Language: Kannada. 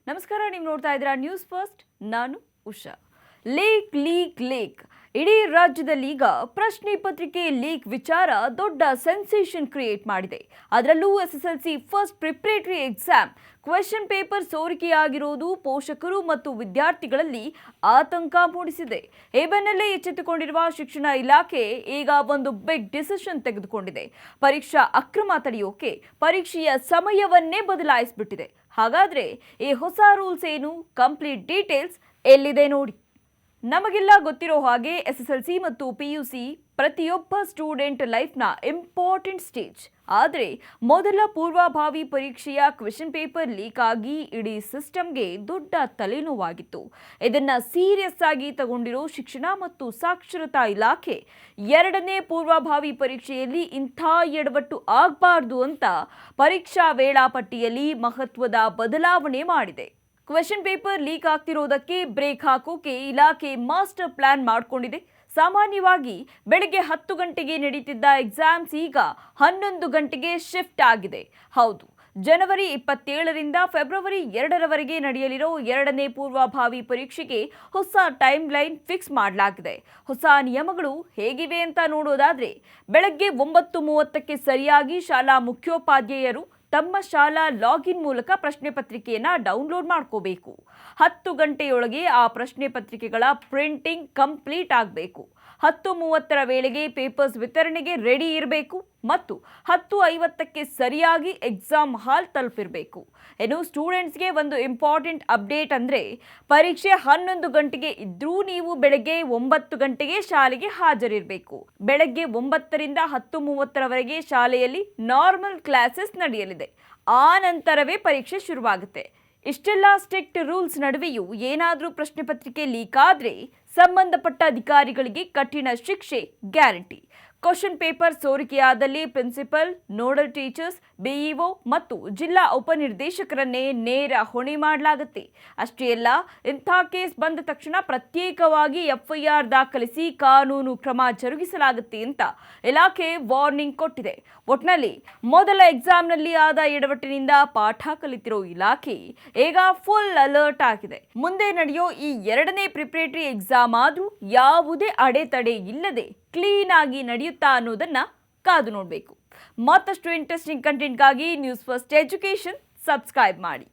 ನಮಸ್ಕಾರ, ನೀವು ನೋಡ್ತಾ ಇದ್ದೀರಾ ನ್ಯೂಸ್ ಫಸ್ಟ್. ನಾನು ಉಷಾ. ಲೀಕ್ ಇಡೀ ರಾಜ್ಯದಲ್ಲಿ ಈಗ ಪ್ರಶ್ನೆ ಪತ್ರಿಕೆ ಲೀಕ್ ವಿಚಾರ ದೊಡ್ಡ ಸೆನ್ಸೇಷನ್ ಕ್ರಿಯೇಟ್ ಮಾಡಿದೆ. ಅದರಲ್ಲೂ SSLC first preparatory exam question paper ಸೋರಿಕೆಯಾಗಿರುವುದು ಪೋಷಕರು ಮತ್ತು ವಿದ್ಯಾರ್ಥಿಗಳಲ್ಲಿ ಆತಂಕ ಮೂಡಿಸಿದೆ. ಈ ಬೆನ್ನಲ್ಲೇ ಎಚ್ಚೆತ್ತುಕೊಂಡಿರುವ ಶಿಕ್ಷಣ ಇಲಾಖೆ ಈಗ ಒಂದು ಬಿಗ್ ಡಿಸಿಷನ್ ತೆಗೆದುಕೊಂಡಿದೆ. ಪರೀಕ್ಷಾ ಅಕ್ರಮ ತಡೆಯೋಕೆ ಪರೀಕ್ಷೆಯ ಸಮಯವನ್ನೇ ಬದಲಾಯಿಸಿಬಿಟ್ಟಿದೆ. ಹಾಗಾದ್ರೆ ಈ ಹೊಸ ರೂಲ್ಸ್ ಏನು? ಕಂಪ್ಲೀಟ್ ಡೀಟೇಲ್ಸ್ ಎಲ್ಲಿದೆ ನೋಡಿ. ನಮಗೆಲ್ಲ ಗೊತ್ತಿರೋ ಹಾಗೆ SSLC ಮತ್ತು PUC ಪ್ರತಿಯೊಬ್ಬ ಸ್ಟೂಡೆಂಟ್ ಲೈಫ್ನ ಇಂಪಾರ್ಟೆಂಟ್ ಸ್ಟೇಜ್. ಆದರೆ ಮೊದಲ ಪೂರ್ವಭಾವಿ ಪರೀಕ್ಷೆಯ ಕ್ವೆಶ್ಚನ್ ಪೇಪರ್ ಲೀಕ್ ಆಗಿ ಇಡೀ ಸಿಸ್ಟಮ್ಗೆ ದೊಡ್ಡ ತಲೆನೋವಾಗಿತ್ತು. ಇದನ್ನ ಸೀರಿಯಸ್ ಆಗಿ ತಗೊಂಡಿರೋ ಶಿಕ್ಷಣ ಮತ್ತು ಸಾಕ್ಷರತಾ ಇಲಾಖೆ ಎರಡನೇ ಪೂರ್ವಭಾವಿ ಪರೀಕ್ಷೆಯಲ್ಲಿ ಇಂಥ ಎಡವಟ್ಟು ಆಗಬಾರ್ದು ಅಂತ ಪರೀಕ್ಷಾ ವೇಳಾಪಟ್ಟಿಯಲ್ಲಿ ಮಹತ್ವದ ಬದಲಾವಣೆ ಮಾಡಿದೆ. ಕ್ವೆಶ್ಚನ್ ಪೇಪರ್ ಲೀಕ್ ಆಗ್ತಿರೋದಕ್ಕೆ ಬ್ರೇಕ್ ಹಾಕೋಕೆ ಇಲಾಖೆ ಮಾಸ್ಟರ್ ಪ್ಲಾನ್ ಮಾಡಿಕೊಂಡಿದೆ. ಸಾಮಾನ್ಯವಾಗಿ ಬೆಳಗ್ಗೆ 10 ಗಂಟೆಗೆ ನಡೀತಿದ್ದ ಎಕ್ಸಾಮ್ಸ್ ಈಗ 11 ಗಂಟೆಗೆ ಶಿಫ್ಟ್ ಆಗಿದೆ. ಹೌದು, ಜನವರಿ 27ರಿಂದ ಫೆಬ್ರವರಿ 2ರವರೆಗೆ ನಡೆಯಲಿರೋ ಎರಡನೇ ಪೂರ್ವಭಾವಿ ಪರೀಕ್ಷೆಗೆ ಹೊಸ ಟೈಮ್ ಲೈನ್ ಫಿಕ್ಸ್ ಮಾಡಲಾಗಿದೆ. ಹೊಸ ನಿಯಮಗಳು ಹೇಗಿವೆ ಅಂತ ನೋಡೋದಾದ್ರೆ, ಬೆಳಗ್ಗೆ 9:30ಕ್ಕೆ ಸರಿಯಾಗಿ ಶಾಲಾ ಮುಖ್ಯೋಪಾಧ್ಯಾಯರು ತಮ್ಮ ಶಾಲಾ ಲಾಗಿನ್ ಮೂಲಕ ಪ್ರಶ್ನೆ ಪತ್ರಿಕೆಯನ್ನು ಡೌನ್ಲೋಡ್ ಮಾಡ್ಕೋಬೇಕು. 10 ಗಂಟೆಯೊಳಗೆ ಆ ಪ್ರಶ್ನೆ ಪತ್ರಿಕೆಗಳ ಪ್ರಿಂಟಿಂಗ್ ಕಂಪ್ಲೀಟ್ ಆಗಬೇಕು. 10:30ರ ವೇಳೆಗೆ ಪೇಪರ್ಸ್ ವಿತರಣೆಗೆ ರೆಡಿ ಇರಬೇಕು ಮತ್ತು 10:50ಕ್ಕೆ ಸರಿಯಾಗಿ ಎಕ್ಸಾಮ್ ಹಾಲ್ ತಲುಪಿರಬೇಕು. ಇನ್ನು ಸ್ಟೂಡೆಂಟ್ಸ್ಗೆ ಒಂದು ಇಂಪಾರ್ಟೆಂಟ್ ಅಪ್ಡೇಟ್ ಅಂದರೆ, ಪರೀಕ್ಷೆ 11 ಗಂಟೆಗೆ ಇದ್ರೂ ನೀವು ಬೆಳಗ್ಗೆ 9 ಗಂಟೆಗೆ ಶಾಲೆಗೆ ಹಾಜರಿರಬೇಕು. ಬೆಳಗ್ಗೆ 9ರಿಂದ 10:30ರವರೆಗೆ ಶಾಲೆಯಲ್ಲಿ ನಾರ್ಮಲ್ ಕ್ಲಾಸಸ್ ನಡೆಯಲಿದೆ. ಆ ನಂತರವೇ ಪರೀಕ್ಷೆ ಶುರುವಾಗುತ್ತೆ. ಇಷ್ಟೆಲ್ಲ ಸ್ಟ್ರಿಕ್ಟ್ ರೂಲ್ಸ್ ನಡುವೆಯೂ ಏನಾದರೂ ಪ್ರಶ್ನೆ ಪತ್ರಿಕೆ ಲೀಕ್ ಆದರೆ ಸಂಬಂಧಪಟ್ಟ ಅಧಿಕಾರಿಗಳಿಗೆ ಕಠಿಣ ಶಿಕ್ಷೆ ಗ್ಯಾರಂಟಿ. ಕ್ವೆಶ್ಚನ್ ಪೇಪರ್ ಸೋರಿಕೆಯಾದಲ್ಲಿ ಪ್ರಿನ್ಸಿಪಲ್, ನೋಡಲ್ ಟೀಚರ್ಸ್, BEO ಮತ್ತು ಜಿಲ್ಲಾ ಉಪನಿರ್ದೇಶಕರನ್ನೇ ನೇರ ಹೊಣೆ ಮಾಡಲಾಗುತ್ತೆ. ಅಷ್ಟೇ ಅಲ್ಲ, ಇಂಥ ಕೇಸ್ ಬಂದ ತಕ್ಷಣ ಪ್ರತ್ಯೇಕವಾಗಿ FIR ದಾಖಲಿಸಿ ಕಾನೂನು ಕ್ರಮ ಜರುಗಿಸಲಾಗುತ್ತೆ ಅಂತ ಇಲಾಖೆ ವಾರ್ನಿಂಗ್ ಕೊಟ್ಟಿದೆ. ಒಟ್ನಲ್ಲಿ ಮೊದಲ ಎಕ್ಸಾಮ್ನಲ್ಲಿ ಆದ ಎಡವಟ್ಟಿನಿಂದ ಪಾಠ ಕಲಿತಿರೋ ಇಲಾಖೆ ಈಗ ಫುಲ್ ಅಲರ್ಟ್ ಆಗಿದೆ. ಮುಂದೆ ನಡೆಯೋ ಈ ಎರಡನೇ ಪ್ರಿಪರೇಟರಿ ಎಕ್ಸಾಮ್ ಆದ್ರೂ ಯಾವುದೇ ಅಡೆತಡೆ ಇಲ್ಲದೆ ಕ್ಲೀನ್ ಆಗಿ ನಡೆಯುತ್ತಾ ಅನ್ನೋದನ್ನ ಕಾದು ನೋಡಬೇಕು. ಮತ್ತಷ್ಟು ಇಂಟ್ರೆಸ್ಟಿಂಗ್ ಕಂಟೆಂಟ್ಗಾಗಿ ನ್ಯೂಸ್ ಫಸ್ಟ್ ಎಜುಕೇಶನ್ ಸಬ್ಸ್ಕ್ರೈಬ್ ಮಾಡಿ.